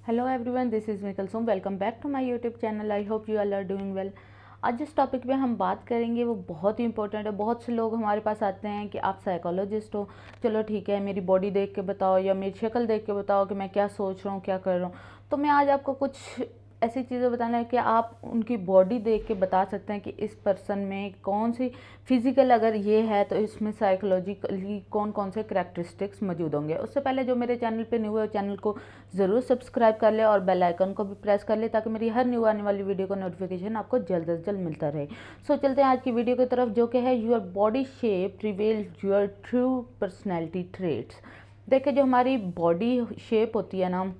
Hello everyone, this is me Kulsum. Welcome back to my YouTube channel. I hope you all are doing well. आज जिस topic पे हम बात करेंगे वो बहुत ही इंपॉर्टेंट है। बहुत से लोग हमारे पास आते हैं कि आप साइकोलॉजिस्ट हो, चलो ठीक है मेरी बॉडी देख के बताओ या मेरी शक्ल देख के बताओ कि मैं क्या सोच रहा हूँ, क्या कर रहा हूँ। तो मैं आज आपको कुछ ऐसी चीज़ें बताना है कि आप उनकी बॉडी देख के बता सकते हैं कि इस पर्सन में कौन सी फिजिकल, अगर ये है तो इसमें साइकोलॉजिकली कौन कौन से करैक्टरिस्टिक्स मौजूद होंगे। उससे पहले जो मेरे चैनल पे न्यू है, चैनल को ज़रूर सब्सक्राइब कर ले और बेल आइकन को भी प्रेस कर ले ताकि मेरी हर न्यू आने वाली वीडियो का नोटिफिकेशन आपको जल्द से जल्द मिलता रहे। सो चलते हैं आज की वीडियो की तरफ, जो कि है your body shape reveals your true personality traits. देखिए, जो हमारी बॉडी शेप होती है ना,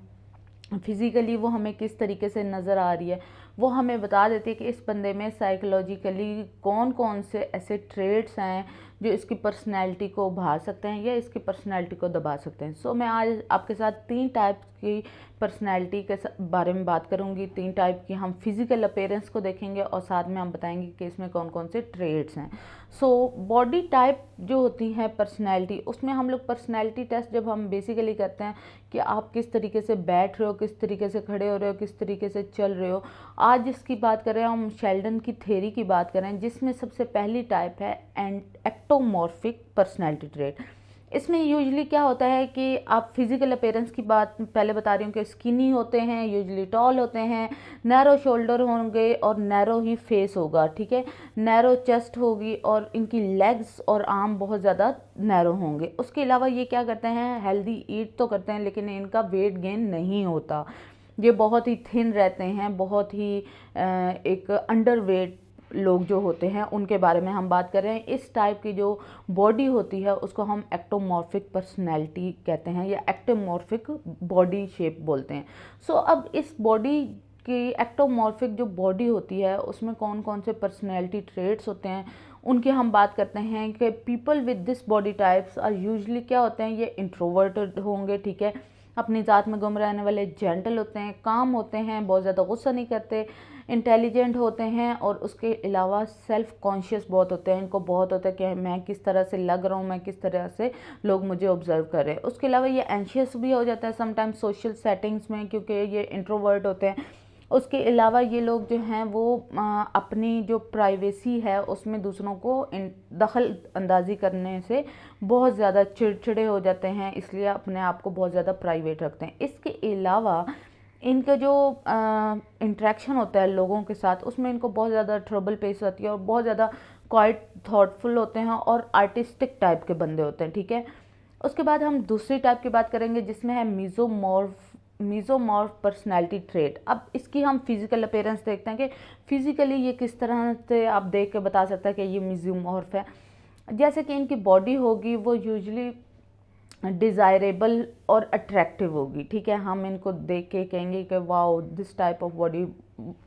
फिज़िकली वो हमें किस तरीके से नज़र आ रही है, वो हमें बता देती है कि इस बंदे में साइकोलॉजिकली कौन कौन से ऐसे ट्रेड्स हैं जो इसकी पर्सनैलिटी को उभार सकते हैं या इसकी पर्सनैलिटी को दबा सकते हैं। सो मैं आज आपके साथ 3 टाइप की पर्सनैलिटी के बारे में बात करूंगी। 3 टाइप की हम फिज़िकल अपीयरेंस को देखेंगे और साथ में हम बताएंगे कि इसमें कौन कौन से ट्रेड्स हैं। सो बॉडी टाइप जो होती है पर्सनैलिटी, उसमें हम लोग पर्सनैलिटी टेस्ट जब हम बेसिकली करते हैं कि आप किस तरीके से बैठ रहे हो, किस तरीके से खड़े हो रहे हो, किस तरीके से चल रहे हो। आज जिसकी बात करें हम शेल्डन की थ्योरी की बात करें, जिसमें सबसे पहली टाइप है एक्टोमॉर्फिक पर्सनैलिटी ट्रेट। इसमें यूजुअली क्या होता है कि आप फिजिकल अपीयरेंस की बात पहले बता रही हूँ कि स्किनी होते हैं, यूजुअली टॉल होते हैं, नैरो शोल्डर होंगे और नैरो ही फेस होगा, ठीक है, नैरो चेस्ट होगी और इनकी लेग्स और आर्म बहुत ज़्यादा नैरो होंगे। उसके अलावा ये क्या करते हैं, हेल्दी ईट तो करते हैं लेकिन इनका वेट गेन नहीं होता। ये बहुत ही थिन रहते हैं, बहुत ही एक अंडर वेट लोग जो होते हैं उनके बारे में हम बात कर रहे हैं। इस टाइप की जो बॉडी होती है उसको हम एक्टोमॉर्फिक पर्सनैलिटी कहते हैं या एक्टोमॉर्फिक बॉडी शेप बोलते हैं। सो अब इस बॉडी की एक्टोमॉर्फिक जो बॉडी होती है उसमें कौन कौन से पर्सनैलिटी ट्रेट्स होते हैं उनकी हम बात करते हैं कि people with this body types are usually क्या होते हैं, ये इंट्रोवर्टेड होंगे, ठीक है, अपनी ज़ात में गुम रहने वाले, जेंटल होते हैं, काम होते हैं, बहुत ज़्यादा गुस्सा नहीं करते, इंटेलिजेंट होते हैं और उसके अलावा सेल्फ कॉन्शियस बहुत होते हैं। इनको बहुत होता है कि मैं किस तरह से लग रहा हूँ, मैं किस तरह से लोग मुझे ऑब्जर्व कर रहे हैं। उसके अलावा ये एंशियस भी हो जाता है समटाइम्स सोशल सेटिंग्स में, क्योंकि ये इंट्रोवर्ट होते हैं। उसके अलावा ये लोग जो हैं वो अपनी जो प्राइवेसी है उसमें दूसरों को दखल अंदाज़ी करने से बहुत ज़्यादा चिड़चिड़े हो जाते हैं, इसलिए अपने आप को बहुत ज़्यादा प्राइवेट रखते हैं। इसके अलावा इनका जो इंटरेक्शन होता है लोगों के साथ उसमें इनको बहुत ज़्यादा ट्रबल पेश होती है और बहुत ज़्यादा क्वाइट थॉटफुल होते हैं और आर्टिस्टिक टाइप के बंदे होते हैं, ठीक है। उसके बाद हम दूसरी टाइप की बात करेंगे जिसमें है मीजोमॉर्फ पर्सनैलिटी ट्रेट। अब इसकी हम फिजिकल अपीयरेंस देखते हैं कि फिजिकली ये किस तरह से आप देख के बता सकते हैं कि ये मीजोमॉर्फ है। जैसे कि इनकी बॉडी होगी वो यूजुअली डिज़ायरेबल और अट्रैक्टिव होगी, ठीक है, हम इनको देख के कहेंगे कि wow this type of body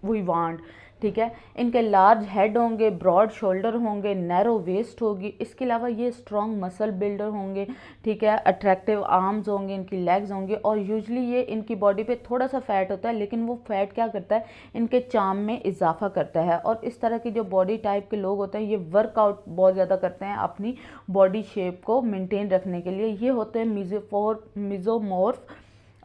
we want, ठीक है। इनके लार्ज हेड होंगे, ब्रॉड शोल्डर होंगे, नैरो वेस्ट होगी। इसके अलावा ये स्ट्रॉन्ग मसल बिल्डर होंगे, ठीक है, अट्रैक्टिव आर्म्स होंगे, इनकी लेग्स होंगे और यूजुअली ये इनकी बॉडी पे थोड़ा सा फैट होता है लेकिन वो फैट क्या करता है, इनके चार्म में इजाफा करता है। और इस तरह की जो बॉडी टाइप के लोग होते हैं ये वर्कआउट बहुत ज़्यादा करते हैं अपनी बॉडी शेप को मेंटेन रखने के लिए। ये होते हैं मीजोमॉर्फ।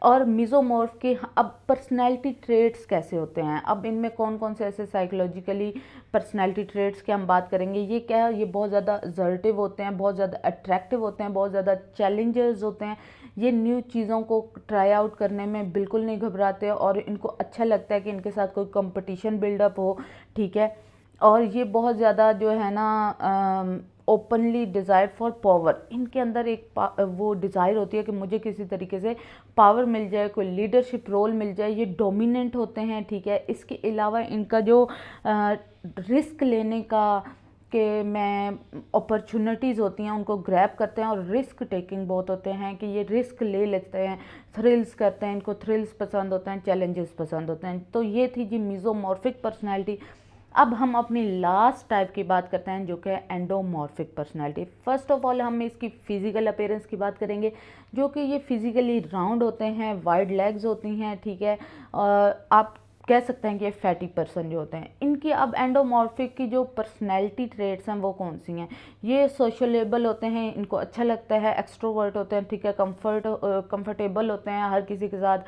और मीजोमॉर्फ के अब पर्सनैलिटी ट्रेट्स कैसे होते हैं, अब इनमें कौन कौन से ऐसे साइकोलॉजिकली पर्सनैलिटी ट्रेट्स की हम बात करेंगे। ये क्या है, ये बहुत ज़्यादा असर्टिव होते हैं, बहुत ज़्यादा अट्रैक्टिव होते हैं, बहुत ज़्यादा चैलेंजर्स होते हैं। ये न्यू चीज़ों को ट्राई आउट करने में बिल्कुल नहीं घबराते और इनको अच्छा लगता है कि इनके साथ कोई कंपटीशन बिल्डअप हो, ठीक है। और ये बहुत ज़्यादा जो है ना ओपनली डिज़ायर फॉर पावर, इनके अंदर एक वो डिज़ायर होती है कि मुझे किसी तरीके से पावर मिल जाए, कोई लीडरशिप रोल मिल जाए। ये डोमिनेंट होते हैं, ठीक है। इसके अलावा इनका जो रिस्क लेने का कि मैं अपॉर्चुनिटीज़ होती हैं उनको ग्रैब करते हैं और रिस्क टेकिंग बहुत होते हैं कि ये रिस्क ले लेते हैं, थ्रिल्स करते हैं, इनको थ्रिल्स पसंद होते हैं, चैलेंजेस पसंद होते हैं। तो ये थी जी मीजोमॉर्फिक पर्सनैलिटी। अब हम अपनी लास्ट टाइप की बात करते हैं जो कि endomorphic personality. First of all हम इसकी फिजिकल अपीयरेंस की बात करेंगे, जो कि ये फिजिकली राउंड होते हैं, वाइड लेग्स होती हैं, ठीक है। आप कह सकते हैं कि ये फैटी पर्सन जो होते हैं। इनकी अब एंडोमॉर्फिक की जो पर्सनैलिटी ट्रेट्स हैं वो कौन सी हैं, ये सोशलेबल होते हैं, इनको अच्छा लगता है, एक्सट्रोवर्ट होते हैं, ठीक है, कंफर्टेबल होते हैं हर किसी के साथ,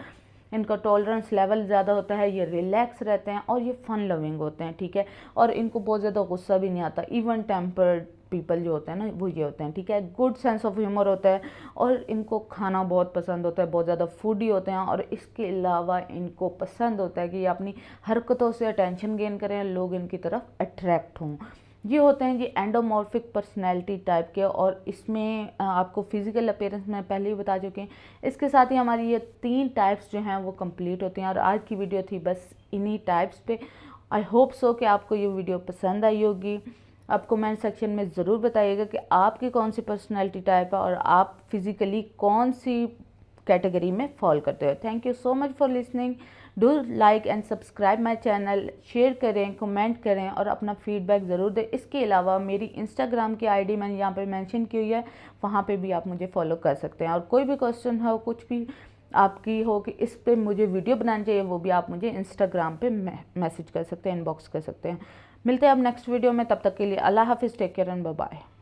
इनका टॉलरेंस लेवल ज़्यादा होता है, ये रिलैक्स रहते हैं और ये फन लविंग होते हैं, ठीक है। और इनको बहुत ज़्यादा गुस्सा भी नहीं आता। इवन टेम्पर्ड पीपल जो होते हैं ना वो ये होते हैं, ठीक है। गुड सेंस ऑफ ह्यूमर होता है और इनको खाना बहुत पसंद होता है, बहुत ज़्यादा फूडी होते हैं। और इसके अलावा इनको पसंद होता है कि ये अपनी हरकतों से अटेंशन गेन करें, लोग इनकी तरफ अट्रैक्ट हों। ये होते हैं जी एंडोमॉर्फिक पर्सनैलिटी टाइप के, और इसमें आपको फिजिकल अपीयरेंस में पहले ही बता चुके हैं। इसके साथ ही हमारी ये 3 टाइप्स जो हैं वो कंप्लीट होती हैं। और आज की वीडियो थी बस इन्हीं टाइप्स पे। आई होप सो कि आपको ये वीडियो पसंद आई होगी। आप कमेंट सेक्शन में ज़रूर बताइएगा कि आपकी कौन सी पर्सनैलिटी टाइप है और आप फिज़िकली कौन सी कैटेगरी में फॉल करते हो। Thank you so much for listening. Do like and subscribe my channel, share करें, कमेंट करें और अपना फीडबैक ज़रूर दें। इसके अलावा मेरी इंस्टाग्राम की आईडी मैंने यहाँ पे मेंशन की हुई है, वहाँ पे भी आप मुझे फॉलो कर सकते हैं। और कोई भी क्वेश्चन हो, कुछ भी आपकी हो कि इस पे मुझे वीडियो बनानी चाहिए, वो भी आप मुझे इंस्टाग्राम पे मैसेज कर सकते हैं, इनबॉक्स कर सकते हैं। मिलते हैं अब नेक्स्ट वीडियो में, तब तक के लिए अल्लाह हाफिज़, take care and bye bye.